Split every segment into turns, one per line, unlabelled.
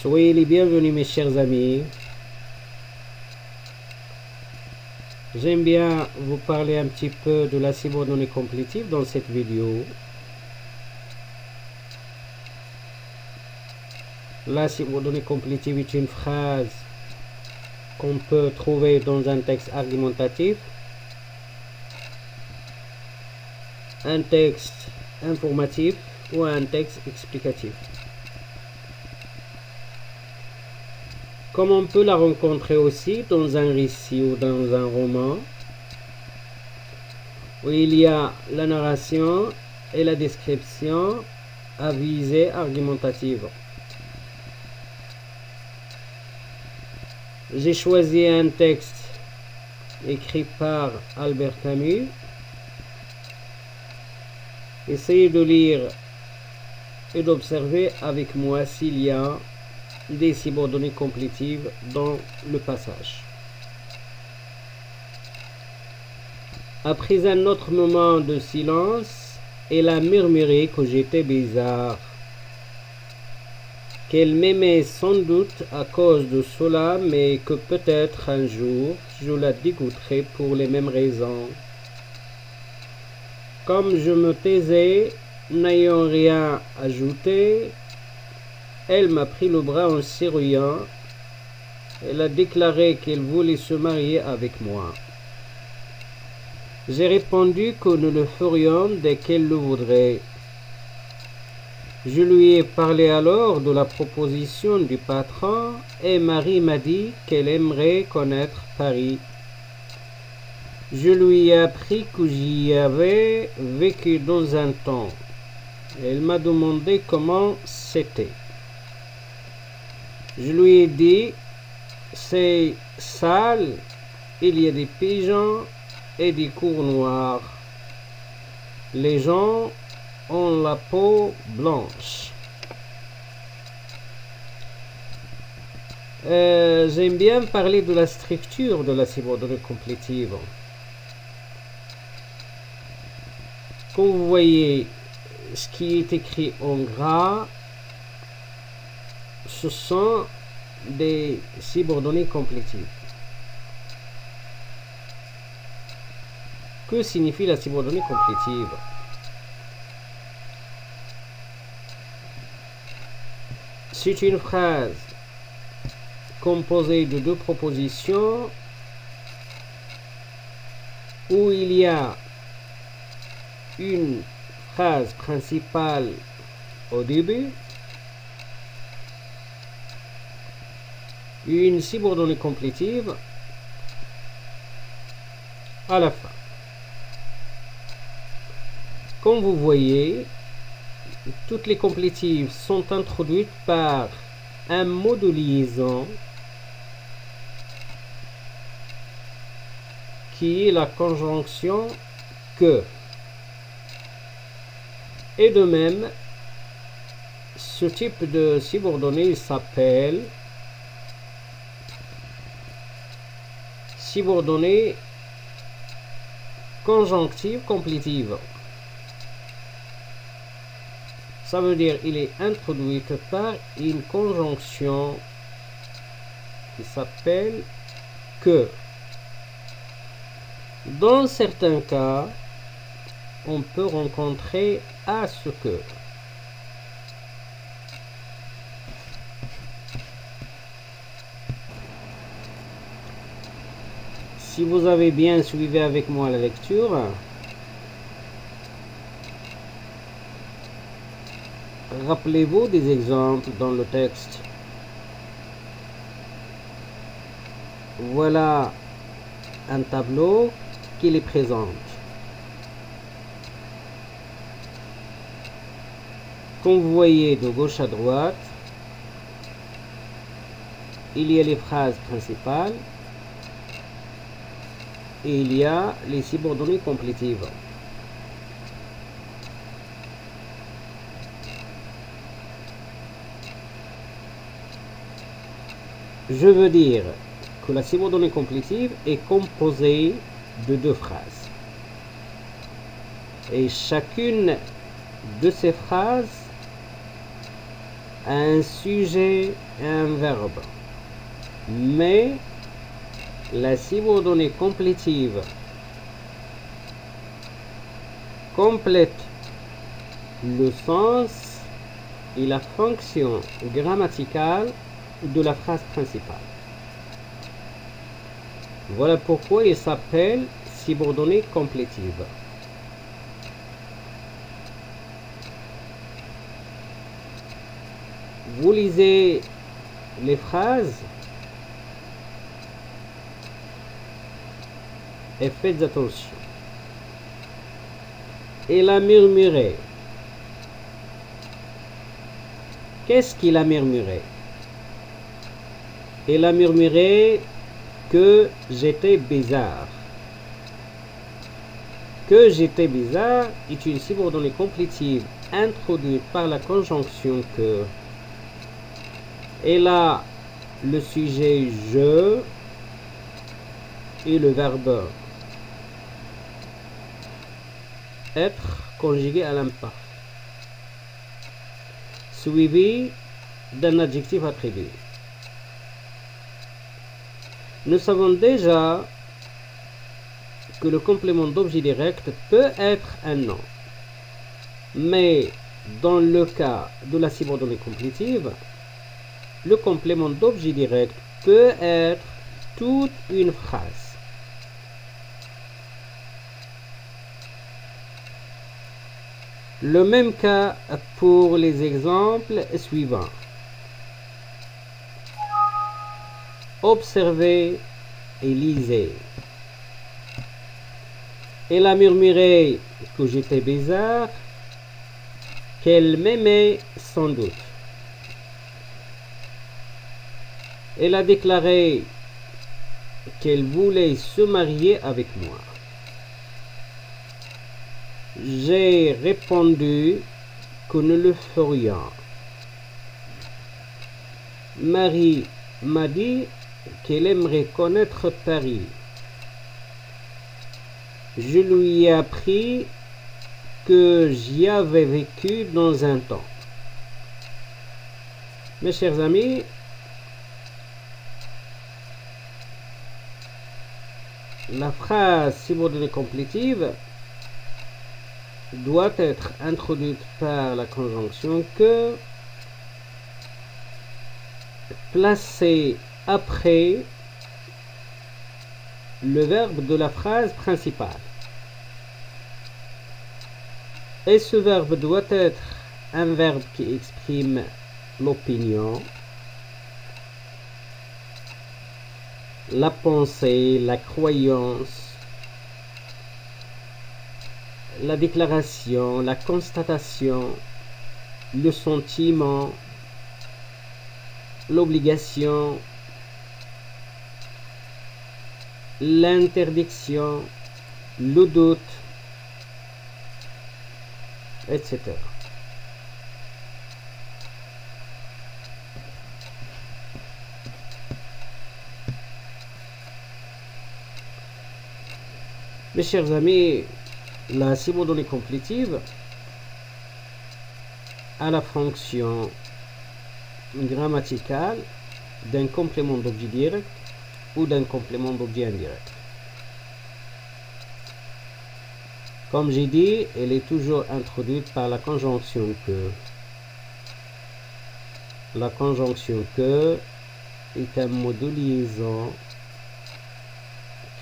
Soyez les bienvenus mes chers amis. J'aime bien vous parler un petit peu de la subordonnée complétive dans cette vidéo. La subordonnée complétive est une phrase qu'on peut trouver dans un texte argumentatif, un texte informatif ou un texte explicatif. Comme on peut la rencontrer aussi dans un récit ou dans un roman, où il y a la narration et la description à visée argumentative. J'ai choisi un texte écrit par Albert Camus. Essayez de lire et d'observer avec moi s'il y a des subordonnées complétives dans le passage. Après un autre moment de silence, elle a murmuré que j'étais bizarre, qu'elle m'aimait sans doute à cause de cela, mais que peut-être un jour je la dégoûterais pour les mêmes raisons. Comme je me taisais, n'ayant rien ajouté, elle m'a pris le bras en souriant. Elle a déclaré qu'elle voulait se marier avec moi. J'ai répondu que nous le ferions dès qu'elle le voudrait. Je lui ai parlé alors de la proposition du patron et Marie m'a dit qu'elle aimerait connaître Paris. Je lui ai appris que j'y avais vécu dans un temps. Elle m'a demandé comment c'était. Je lui ai dit, c'est sale, il y a des pigeons et des cours noirs. Les gens ont la peau blanche. J'aime bien parler de la structure de la subordonnée complétive. Quand vous voyez ce qui est écrit en gras, ce sont des subordonnées complétives. Que signifie la subordonnée complétive? C'est une phrase composée de deux propositions où il y a une phrase principale au début, une subordonnée complétive à la fin. Comme vous voyez, toutes les complétives sont introduites par un mot de liaison qui est la conjonction que. Et de même, ce type de subordonnée s'appelle subordonnée conjonctive complétive. Ça veut dire il est introduite par une conjonction qui s'appelle que. Dans certains cas, on peut rencontrer à ce que. Si vous avez bien suivi avec moi la lecture, rappelez-vous des exemples dans le texte. Voilà un tableau qui les présente. Comme vous voyez de gauche à droite, il y a les phrases principales et il y a les subordonnées complétives. Je veux dire que la subordonnée complétive est composée de deux phrases. Et chacune de ces phrases un sujet et un verbe. Mais la subordonnée complétive complète le sens et la fonction grammaticale de la phrase principale. Voilà pourquoi il s'appelle subordonnée complétive. Vous lisez les phrases et faites attention. Il a murmuré. Qu'est-ce qu'il a murmuré? Il a murmuré que j'étais bizarre. Que j'étais bizarre est une subordonnée complétive introduite par la conjonction que. Elle a le sujet je et le verbe être conjugué à l'imparfait, suivi d'un adjectif attribué. Nous savons déjà que le complément d'objet direct peut être un nom. Mais dans le cas de la subordonnée complétive, le complément d'objet direct peut être toute une phrase. Le même cas pour les exemples suivants. Observez et lisez. Elle a murmuré que j'étais bizarre, qu'elle m'aimait sans doute. Elle a déclaré qu'elle voulait se marier avec moi. J'ai répondu que nous le ferions. Marie m'a dit qu'elle aimerait connaître Paris. Je lui ai appris que j'y avais vécu dans un temps. Mes chers amis, la phrase subordonnée complétive doit être introduite par la conjonction que, placée après le verbe de la phrase principale. Et ce verbe doit être un verbe qui exprime l'opinion, la pensée, la croyance, la déclaration, la constatation, le sentiment, l'obligation, l'interdiction, le doute, etc. Mes chers amis, la subordonnée complétive a la fonction grammaticale d'un complément d'objet direct ou d'un complément d'objet indirect. Comme j'ai dit, elle est toujours introduite par la conjonction que. La conjonction que est un mot de liaison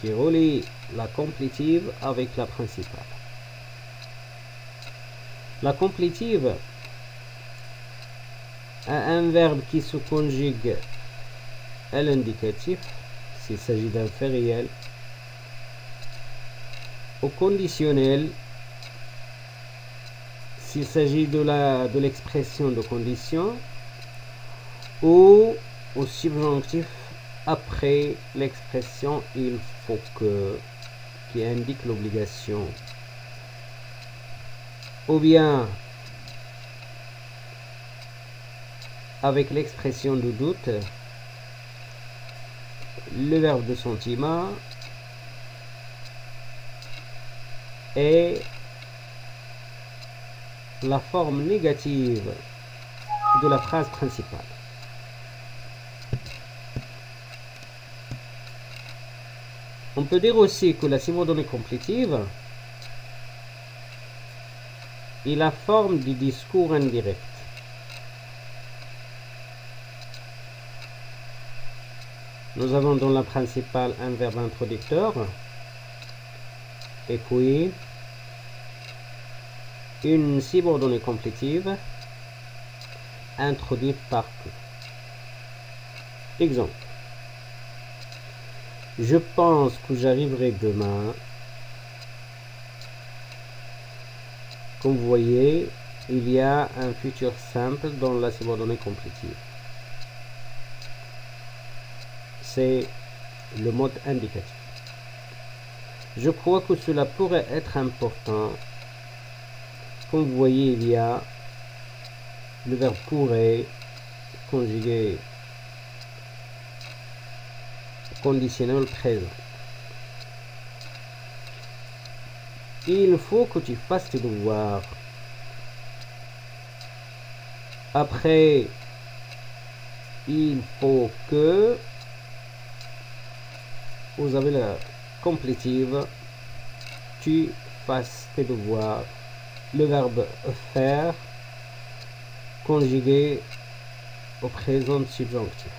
qui relie la complétive avec la principale. La complétive a un verbe qui se conjugue à l'indicatif, s'il s'agit d'un fait réel, au conditionnel, s'il s'agit de l'expression de condition, ou au subjonctif après l'expression il faut que, qui indique l'obligation, ou bien avec l'expression de doute, le verbe de sentiment et la forme négative de la phrase principale. On peut dire aussi que la subordonnée complétive est la forme du discours indirect. Nous avons dans la principale un verbe introducteur et puis une subordonnée complétive introduite par que. Exemple. Je pense que j'arriverai demain. Comme vous voyez, il y a un futur simple dans la subordonnée complétive. C'est le mode indicatif. Je crois que cela pourrait être important. Comme vous voyez, il y a le verbe pourrait conjugué conditionnel présent. Il faut que tu fasses tes devoirs. Après, il faut que vous avez la complétive. Tu fasses tes devoirs. Le verbe faire conjugué au présent subjonctif.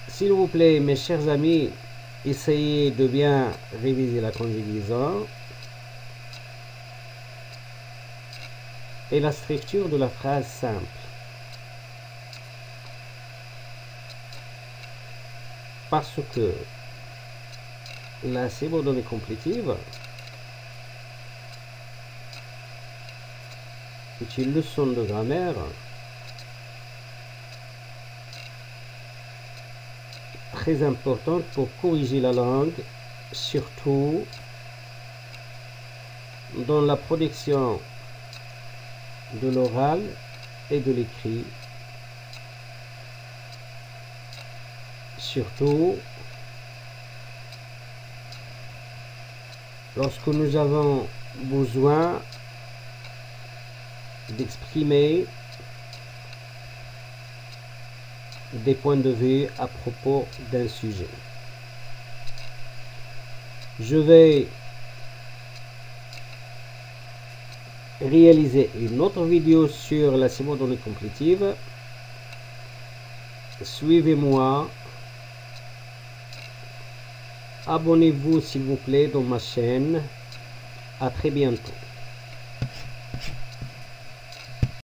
S'il vous plaît, mes chers amis, essayez de bien réviser la conjugaison et la structure de la phrase simple. Parce que la subordonnée complétive est une leçon de grammaire très importante pour corriger la langue, surtout dans la production de l'oral et de l'écrit, surtout lorsque nous avons besoin d'exprimer des points de vue à propos d'un sujet. Je vais réaliser une autre vidéo sur la subordonnée complétive. Suivez-moi. Abonnez-vous s'il vous plaît dans ma chaîne. À très bientôt.